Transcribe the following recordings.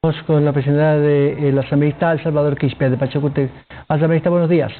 Con la presidenta del asambleísta El Salvador Quispe de Pachacútec. Asambleísta, buenos días.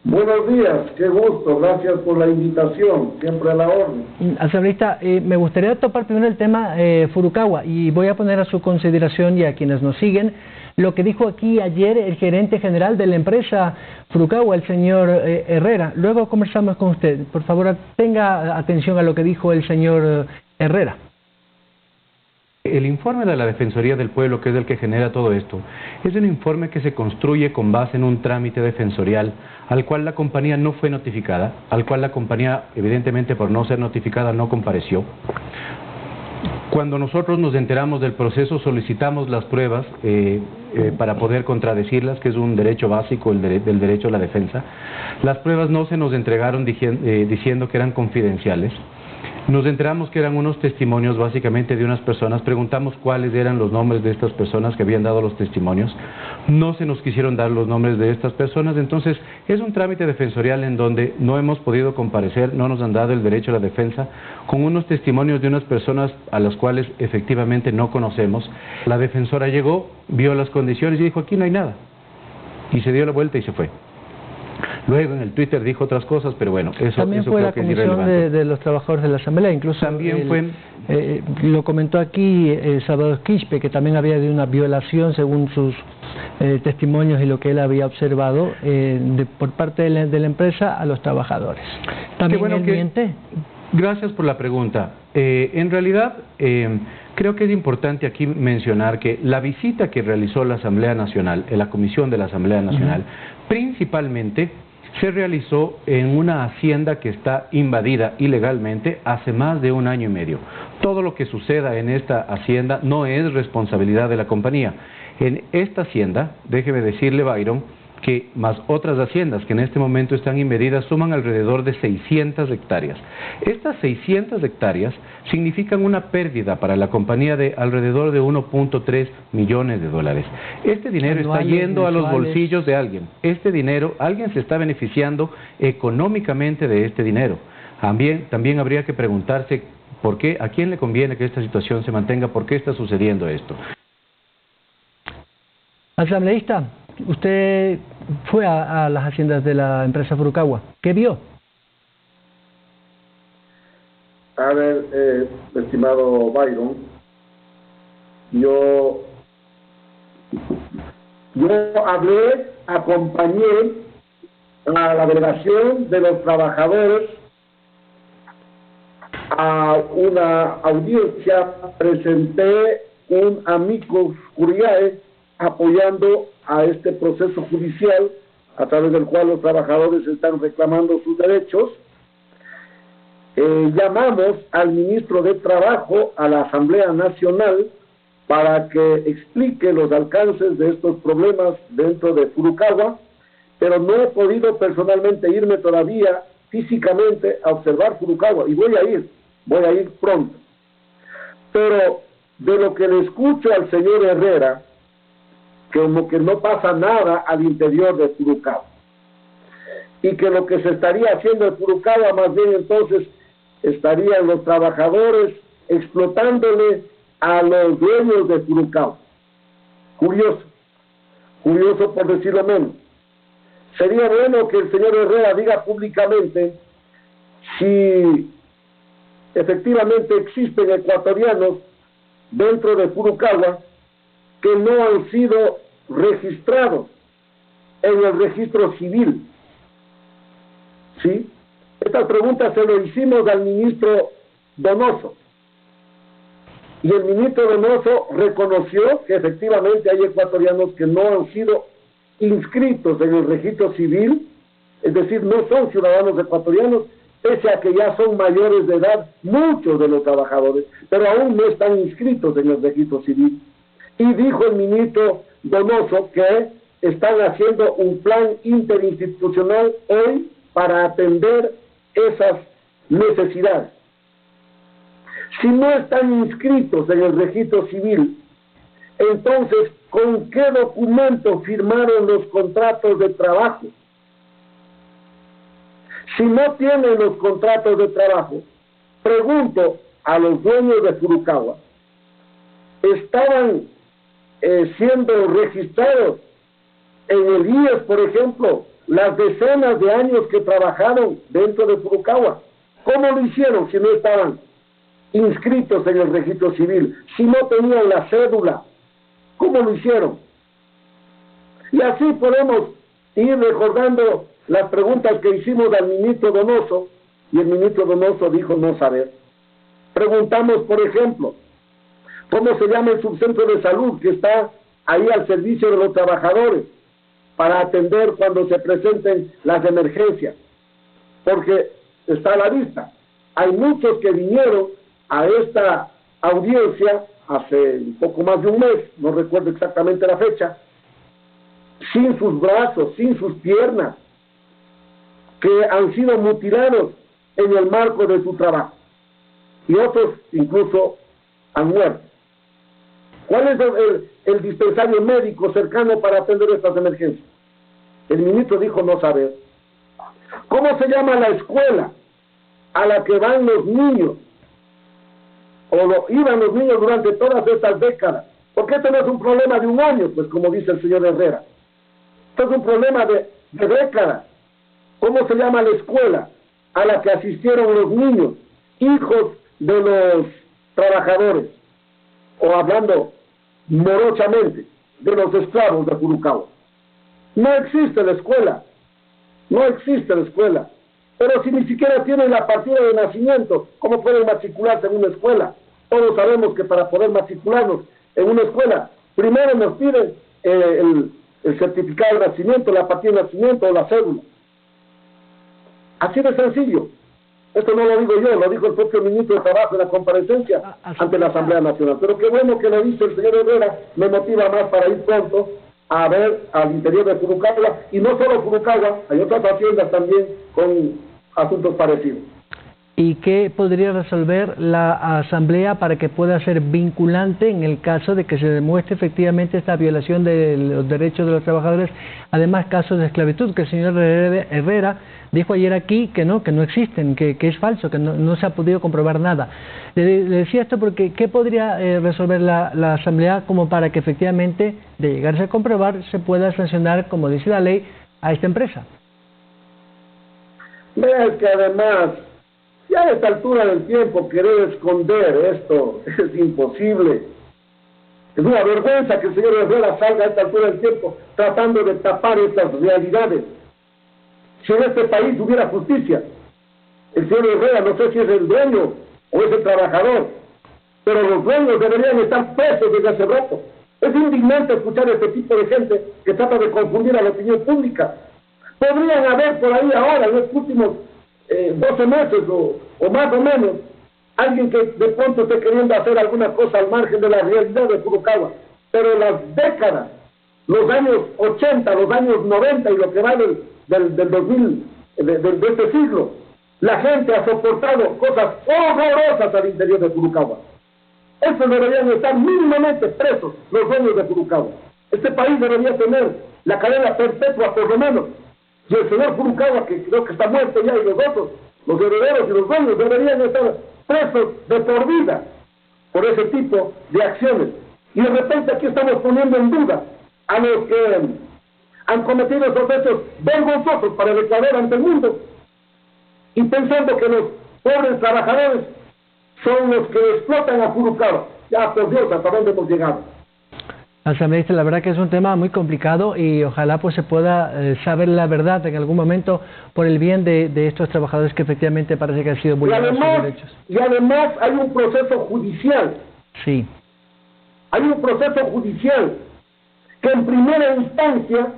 Buenos días, qué gusto, gracias por la invitación, siempre a la orden. Asambleísta, me gustaría topar primero el tema Furukawa y voy a poner a su consideración y a quienes nos siguen lo que dijo aquí ayer el gerente general de la empresa Furukawa, el señor Herrera. Luego conversamos con usted. Por favor, tenga atención a lo que dijo el señor Herrera. El informe de la Defensoría del Pueblo, que es el que genera todo esto, es un informe que se construye con base en un trámite defensorial al cual la compañía no fue notificada, al cual la compañía, evidentemente por no ser notificada, no compareció. Cuando nosotros nos enteramos del proceso, solicitamos las pruebas para poder contradecirlas, que es un derecho básico, del derecho a la defensa. Las pruebas no se nos entregaron diciendo que eran confidenciales. Nos enteramos que eran unos testimonios básicamente de unas personas, preguntamos cuáles eran los nombres de estas personas que habían dado los testimonios, no se nos quisieron dar los nombres de estas personas, entonces es un trámite defensorial en donde no hemos podido comparecer, no nos han dado el derecho a la defensa, con unos testimonios de unas personas a las cuales efectivamente no conocemos. La defensora llegó, vio las condiciones y dijo, aquí no hay nada, y se dio la vuelta y se fue. Luego en el Twitter dijo otras cosas, pero bueno, eso también fue la comisión de los trabajadores de la Asamblea, incluso también lo comentó aquí Salvador Quispe, que también había de una violación según sus testimonios y lo que él había observado por parte de la empresa a los trabajadores. ¿También él miente? Gracias por la pregunta. En realidad, creo que es importante aquí mencionar que la visita que realizó la Asamblea Nacional, la Comisión de la Asamblea Nacional, principalmente se realizó en una hacienda que está invadida ilegalmente hace más de 1 año y medio. Todo lo que suceda en esta hacienda no es responsabilidad de la compañía. En esta hacienda, déjeme decirle, Byron, que más otras haciendas que en este momento están invadidas suman alrededor de 600 hectáreas. Estas 600 hectáreas significan una pérdida para la compañía de alrededor de 1.3 millones de dólares. Este dinero está yendo a los bolsillos de alguien. Este dinero, alguien se está beneficiando económicamente de este dinero. También habría que preguntarse por qué, a quién le conviene que esta situación se mantenga, por qué está sucediendo esto. Asambleísta, usted fue a las haciendas de la empresa Furukawa. ¿Qué vio? A ver, estimado Byron, yo hablé, acompañé a la delegación de los trabajadores a una audiencia, presenté un amicus curiae apoyando a este proceso judicial a través del cual los trabajadores están reclamando sus derechos. Llamamos al ministro de Trabajo a la Asamblea Nacional para que explique los alcances de estos problemas dentro de Furukawa, pero no he podido personalmente irme todavía físicamente a observar Furukawa, y voy a ir pronto. Pero de lo que le escucho al señor Herrera, como que no pasa nada al interior de Furukawa, y que lo que se estaría haciendo en Furukawa, más bien entonces estarían los trabajadores explotándole a los dueños de Furukawa. Curioso por decirlo menos. Sería bueno que el señor Herrera diga públicamente si efectivamente existen ecuatorianos dentro de Furukawa que no han sido registrados en el registro civil. ¿Sí? Esta pregunta se lo hicimos al ministro Donoso, y el ministro Donoso reconoció que efectivamente hay ecuatorianos que no han sido inscritos en el registro civil, es decir, no son ciudadanos ecuatorianos, pese a que ya son mayores de edad muchos de los trabajadores, pero aún no están inscritos en el registro civil. Y dijo el ministro Donoso que están haciendo un plan interinstitucional hoy para atender esas necesidades. Si no están inscritos en el registro civil, entonces, ¿con qué documento firmaron los contratos de trabajo? Si no tienen los contratos de trabajo, pregunto a los dueños de Furukawa, estaban siendo registrados en el IES, por ejemplo, las decenas de años que trabajaron dentro de Furukawa. ¿Cómo lo hicieron si no estaban inscritos en el registro civil, si no tenían la cédula? ¿Cómo lo hicieron? Y así podemos ir recordando las preguntas que hicimos al ministro Donoso, y el ministro Donoso dijo no saber. Preguntamos, por ejemplo, ¿cómo se llama el subcentro de salud que está ahí al servicio de los trabajadores para atender cuando se presenten las emergencias? Porque está a la vista. Hay muchos que vinieron a esta audiencia hace un poco más de un mes, no recuerdo exactamente la fecha, sin sus brazos, sin sus piernas, que han sido mutilados en el marco de su trabajo. Y otros incluso han muerto. ¿Cuál es el dispensario médico cercano para atender estas emergencias? El ministro dijo no saber. ¿Cómo se llama la escuela a la que van los niños? Iban los niños durante todas estas décadas. Porque esto no es un problema de un año, pues como dice el señor Herrera. Esto es un problema de décadas. ¿Cómo se llama la escuela a la que asistieron los niños, hijos de los trabajadores? O hablando morochamente, de los esclavos de Furukawa. No existe la escuela. No existe la escuela. Pero si ni siquiera tienen la partida de nacimiento, ¿cómo pueden matricularse en una escuela? Todos sabemos que para poder matricularnos en una escuela, primero nos piden el certificado de nacimiento, la partida de nacimiento o la cédula. Así de sencillo. Esto no lo digo yo, lo dijo el propio ministro de Trabajo en la comparecencia ante la Asamblea Nacional. Pero qué bueno que lo dice el señor Herrera, me motiva más para ir pronto a ver al interior de Furukawa, y no solo Furukawa, hay otras haciendas también con asuntos parecidos. ¿Y qué podría resolver la Asamblea para que pueda ser vinculante en el caso de que se demuestre efectivamente esta violación de los derechos de los trabajadores? Además, casos de esclavitud, que el señor Herrera dijo ayer aquí que no existen, que es falso, que no se ha podido comprobar nada. Le decía esto porque ¿qué podría resolver la Asamblea como para que efectivamente, de llegarse a comprobar, se pueda sancionar, como dice la ley, a esta empresa? Vea que además, ya a esta altura del tiempo, querer esconder esto es imposible. Es una vergüenza que el señor Herrera salga a esta altura del tiempo tratando de tapar estas realidades. Si en este país hubiera justicia, el señor Herrera, no sé si es el dueño o es el trabajador, pero los dueños deberían estar presos desde hace rato. Es indignante escuchar a este tipo de gente que trata de confundir a la opinión pública. Podrían haber por ahí ahora, en los últimos 12 meses o más o menos, alguien que de pronto esté queriendo hacer alguna cosa al margen de la realidad de Furukawa. Pero las décadas, los años 80, los años 90 y lo que va del 2000, de este siglo, la gente ha soportado cosas horrorosas al interior de Furukawa. Estos deberían estar mínimamente presos, los dueños de Furukawa. Este país debería tener la cadena perpetua por lo menos. Y el señor Furukawa, que creo que está muerto ya, y los otros, los herederos y los dueños, deberían estar presos de por vida por ese tipo de acciones. Y de repente aquí estamos poniendo en duda a los que han cometido esos hechos vergonzosos para el Ecuador ante el mundo, y pensando que los pobres trabajadores son los que explotan a Furukawa. Ya, por Dios, ¿hasta dónde hemos llegado? Asambleísta, la verdad que es un tema muy complicado y ojalá pues se pueda saber la verdad en algún momento por el bien de estos trabajadores que efectivamente parece que han sido vulnerados sus derechos. Y además hay un proceso judicial. Sí. Hay un proceso judicial que en primera instancia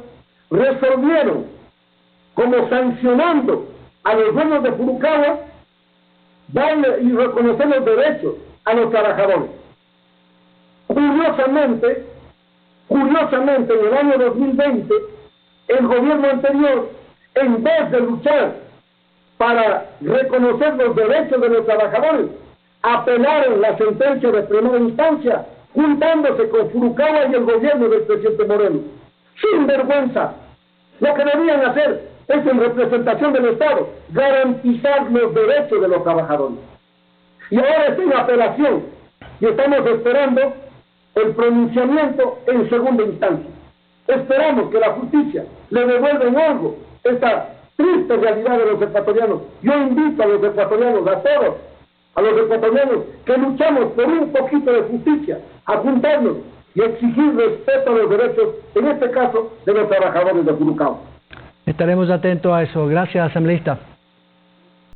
resolvieron como sancionando a los dueños de Furukawa, darle y reconocer los derechos a los trabajadores. Curiosamente, en el año 2020, el gobierno anterior, en vez de luchar para reconocer los derechos de los trabajadores, apelaron la sentencia de primera instancia, juntándose con Furukawa y el gobierno del presidente Moreno. Sin vergüenza. Lo que debían hacer es, en representación del Estado, garantizar los derechos de los trabajadores. Y ahora está en apelación, y estamos esperando el pronunciamiento en segunda instancia. Esperamos que la justicia le devuelva en algo esta triste realidad de los ecuatorianos. Yo invito a los ecuatorianos, a todos, a los ecuatorianos que luchamos por un poquito de justicia, a juntarnos y exigir respeto a los derechos, en este caso, de los trabajadores de Furukawa. Estaremos atentos a eso. Gracias, asambleísta.